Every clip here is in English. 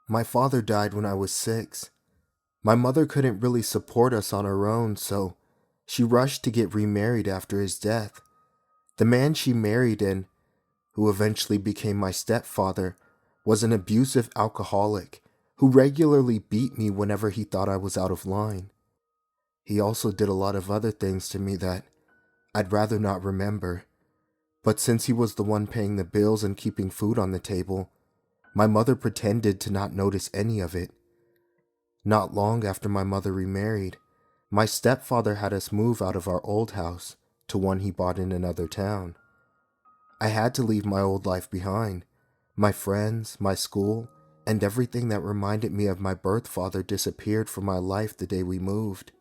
My father died when I was 6. My mother couldn't really support us on her own, so she rushed to get remarried after his death. The man she married and who eventually became my stepfather, was an abusive alcoholic who regularly beat me whenever he thought I was out of line. He also did a lot of other things to me that I'd rather not remember, but since he was the one paying the bills and keeping food on the table, my mother pretended to not notice any of it. Not long after my mother remarried, my stepfather had us move out of our old house to one he bought in another town. I had to leave my old life behind. My friends, my school, and everything that reminded me of my birth father disappeared from my life the day we moved.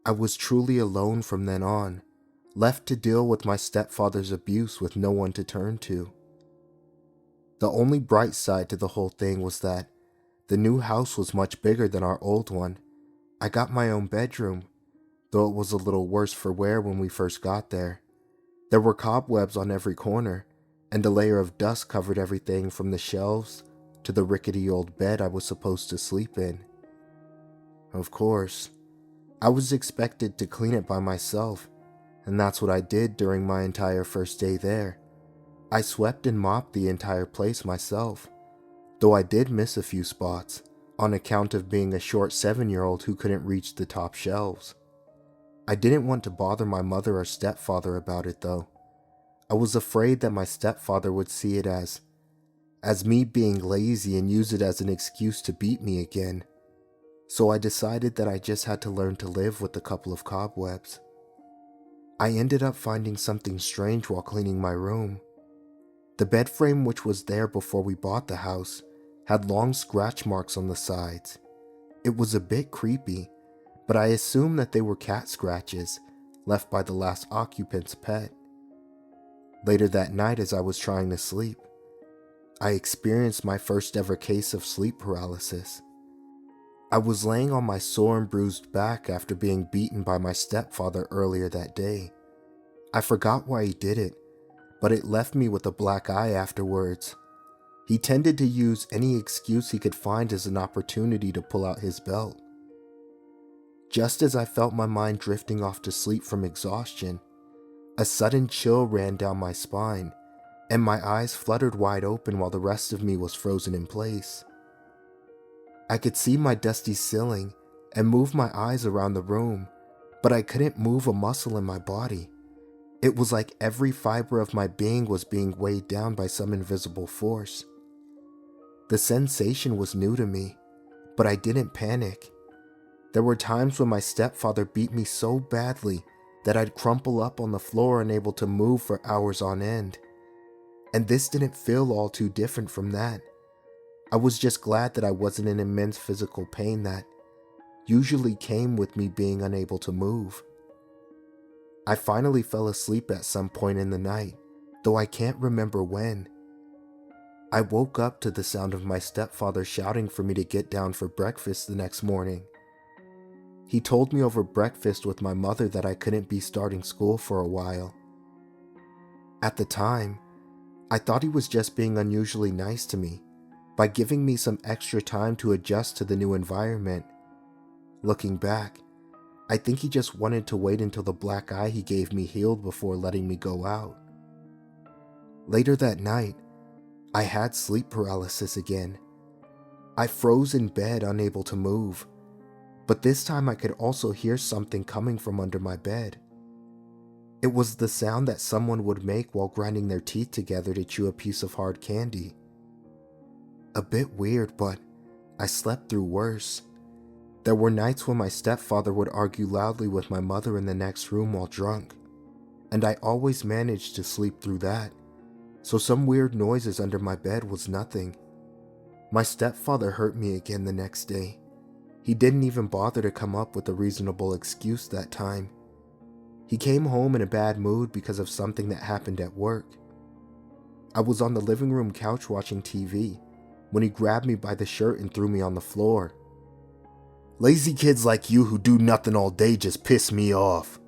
I was truly alone from then on, left to deal with my stepfather's abuse with no one to turn to. The only bright side to the whole thing was that the new house was much bigger than our old one. I got my own bedroom, though it was a little worse for wear when we first got there. There were cobwebs on every corner, and a layer of dust covered everything from the shelves to the rickety old bed I was supposed to sleep in. Of course, I was expected to clean it by myself, and that's what I did during my entire first day there. I swept and mopped the entire place myself, though I did miss a few spots on account of being a short 7-year-old who couldn't reach the top shelves. I didn't want to bother my mother or stepfather about it though. I was afraid that my stepfather would see it as me being lazy and use it as an excuse to beat me again. So I decided that I just had to learn to live with a couple of cobwebs. I ended up finding something strange while cleaning my room. The bed frame, which was there before we bought the house, had long scratch marks on the sides. It was a bit creepy, but I assumed that they were cat scratches left by the last occupant's pet. Later that night, as I was trying to sleep, I experienced my first ever case of sleep paralysis. I was laying on my sore and bruised back after being beaten by my stepfather earlier that day. I forgot why he did it, but it left me with a black eye afterwards. He tended to use any excuse he could find as an opportunity to pull out his belt. Just as I felt my mind drifting off to sleep from exhaustion, a sudden chill ran down my spine, and my eyes fluttered wide open while the rest of me was frozen in place. I could see my dusty ceiling and move my eyes around the room, but I couldn't move a muscle in my body. It was like every fiber of my being was being weighed down by some invisible force. The sensation was new to me, but I didn't panic. There were times when my stepfather beat me so badly that I'd crumple up on the floor unable to move for hours on end. And this didn't feel all too different from that. I was just glad that I wasn't in immense physical pain that usually came with me being unable to move. I finally fell asleep at some point in the night, though I can't remember when. I woke up to the sound of my stepfather shouting for me to get down for breakfast the next morning. He told me over breakfast with my mother that I couldn't be starting school for a while. At the time, I thought he was just being unusually nice to me by giving me some extra time to adjust to the new environment. Looking back, I think he just wanted to wait until the black eye he gave me healed before letting me go out. Later that night, I had sleep paralysis again. I froze in bed, unable to move. But this time I could also hear something coming from under my bed. It was the sound that someone would make while grinding their teeth together to chew a piece of hard candy. A bit weird, but I slept through worse. There were nights when my stepfather would argue loudly with my mother in the next room while drunk, and I always managed to sleep through that, so some weird noises under my bed was nothing. My stepfather hurt me again the next day. He didn't even bother to come up with a reasonable excuse that time. He came home in a bad mood because of something that happened at work. I was on the living room couch watching TV when he grabbed me by the shirt and threw me on the floor. "Lazy kids like you who do nothing all day just piss me off."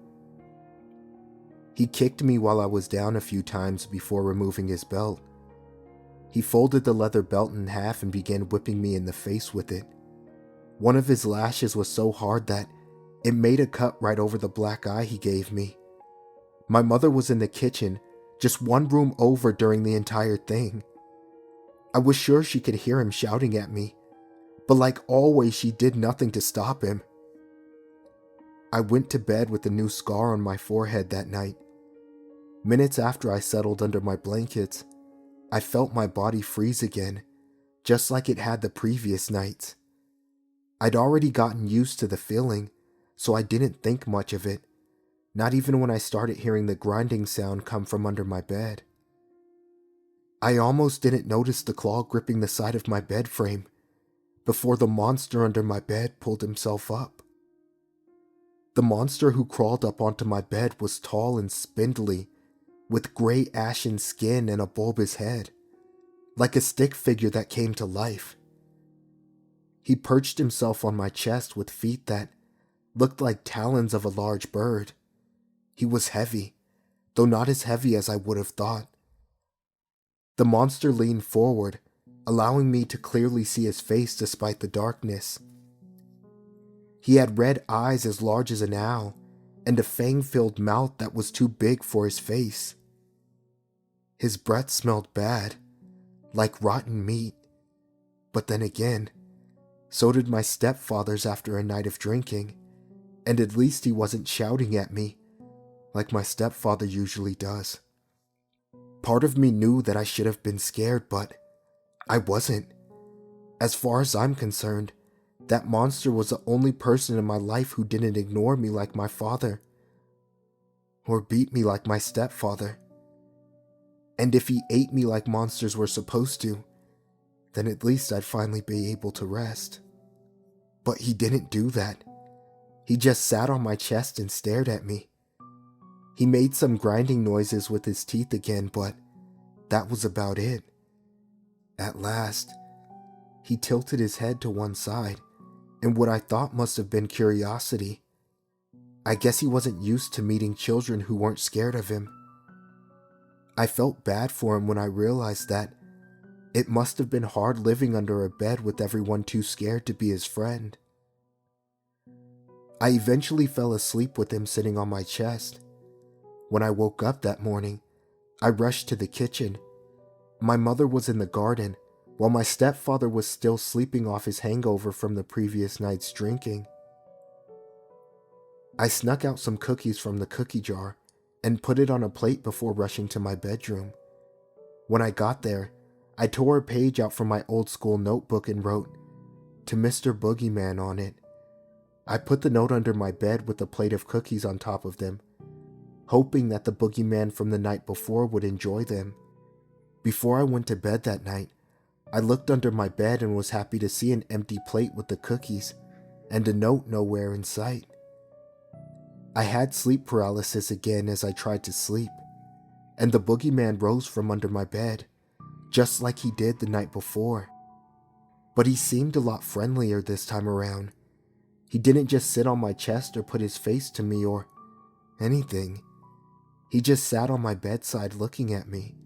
He kicked me while I was down a few times before removing his belt. He folded the leather belt in half and began whipping me in the face with it. One of his lashes was so hard that it made a cut right over the black eye he gave me. My mother was in the kitchen, just one room over during the entire thing. I was sure she could hear him shouting at me, but like always, she did nothing to stop him. I went to bed with a new scar on my forehead that night. Minutes after I settled under my blankets, I felt my body freeze again, just like it had the previous nights. I'd already gotten used to the feeling, so I didn't think much of it, not even when I started hearing the grinding sound come from under my bed. I almost didn't notice the claw gripping the side of my bed frame before the monster under my bed pulled himself up. The monster who crawled up onto my bed was tall and spindly, with gray ashen skin and a bulbous head, like a stick figure that came to life. He perched himself on my chest with feet that looked like talons of a large bird. He was heavy, though not as heavy as I would have thought. The monster leaned forward, allowing me to clearly see his face despite the darkness. He had red eyes as large as an owl, and a fang-filled mouth that was too big for his face. His breath smelled bad, like rotten meat, but then again, so did my stepfather's after a night of drinking, and at least he wasn't shouting at me, like my stepfather usually does. Part of me knew that I should have been scared, but I wasn't. As far as I'm concerned, that monster was the only person in my life who didn't ignore me like my father, or beat me like my stepfather. And if he ate me like monsters were supposed to, then at least I'd finally be able to rest. But he didn't do that. He just sat on my chest and stared at me. He made some grinding noises with his teeth again, but that was about it. At last, he tilted his head to one side, in what I thought must have been curiosity. I guess he wasn't used to meeting children who weren't scared of him. I felt bad for him when I realized that it must have been hard living under a bed with everyone too scared to be his friend. I eventually fell asleep with him sitting on my chest. When I woke up that morning, I rushed to the kitchen. My mother was in the garden, while my stepfather was still sleeping off his hangover from the previous night's drinking. I snuck out some cookies from the cookie jar and put it on a plate before rushing to my bedroom. When I got there, I tore a page out from my old school notebook and wrote, "To Mr. Boogeyman" on it. I put the note under my bed with a plate of cookies on top of them, hoping that the boogeyman from the night before would enjoy them. Before I went to bed that night, I looked under my bed and was happy to see an empty plate with the cookies and a note nowhere in sight. I had sleep paralysis again as I tried to sleep, and the boogeyman rose from under my bed, just like he did the night before. But he seemed a lot friendlier this time around. He didn't just sit on my chest or put his face to me or anything. He just sat on my bedside looking at me.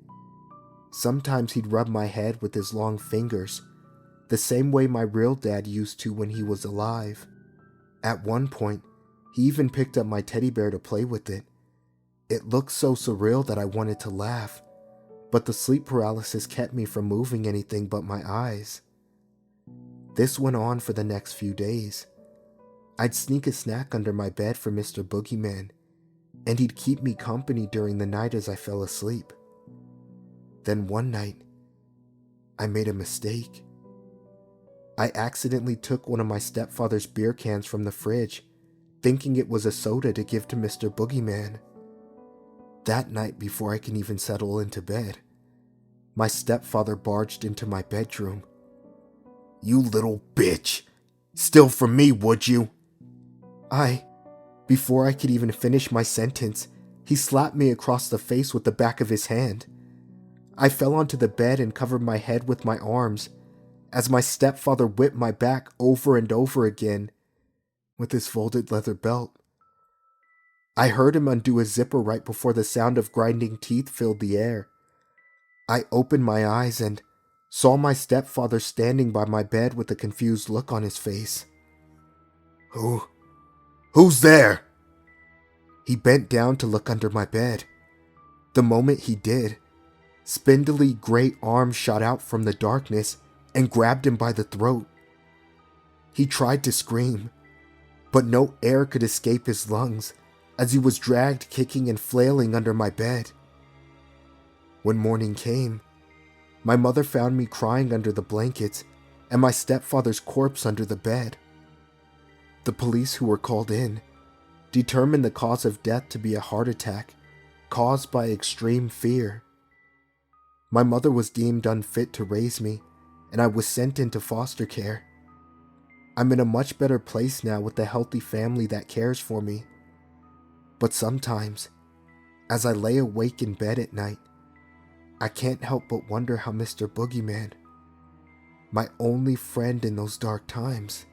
Sometimes he'd rub my head with his long fingers, the same way my real dad used to when he was alive. At one point, he even picked up my teddy bear to play with it. It looked so surreal that I wanted to laugh, but the sleep paralysis kept me from moving anything but my eyes. This went on for the next few days. I'd sneak a snack under my bed for Mr. Boogeyman, and he'd keep me company during the night as I fell asleep. Then one night, I made a mistake. I accidentally took one of my stepfather's beer cans from the fridge, thinking it was a soda to give to Mr. Boogeyman. That night, before I can even settle into bed, my stepfather barged into my bedroom. "You little bitch! Steal from me, would you?" Before I could even finish my sentence, he slapped me across the face with the back of his hand. I fell onto the bed and covered my head with my arms, as my stepfather whipped my back over and over again with his folded leather belt. I heard him undo a zipper right before the sound of grinding teeth filled the air. I opened my eyes and saw my stepfather standing by my bed with a confused look on his face. Who's there?" He bent down to look under my bed. The moment he did, spindly gray arms shot out from the darkness and grabbed him by the throat. He tried to scream, but no air could escape his lungs as he was dragged kicking and flailing under my bed. When morning came, my mother found me crying under the blankets and my stepfather's corpse under the bed. The police who were called in determined the cause of death to be a heart attack caused by extreme fear. My mother was deemed unfit to raise me, and I was sent into foster care. I'm in a much better place now with a healthy family that cares for me. But sometimes, as I lay awake in bed at night, I can't help but wonder how Mr. Boogeyman, my only friend in those dark times,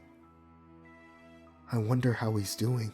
I wonder how he's doing.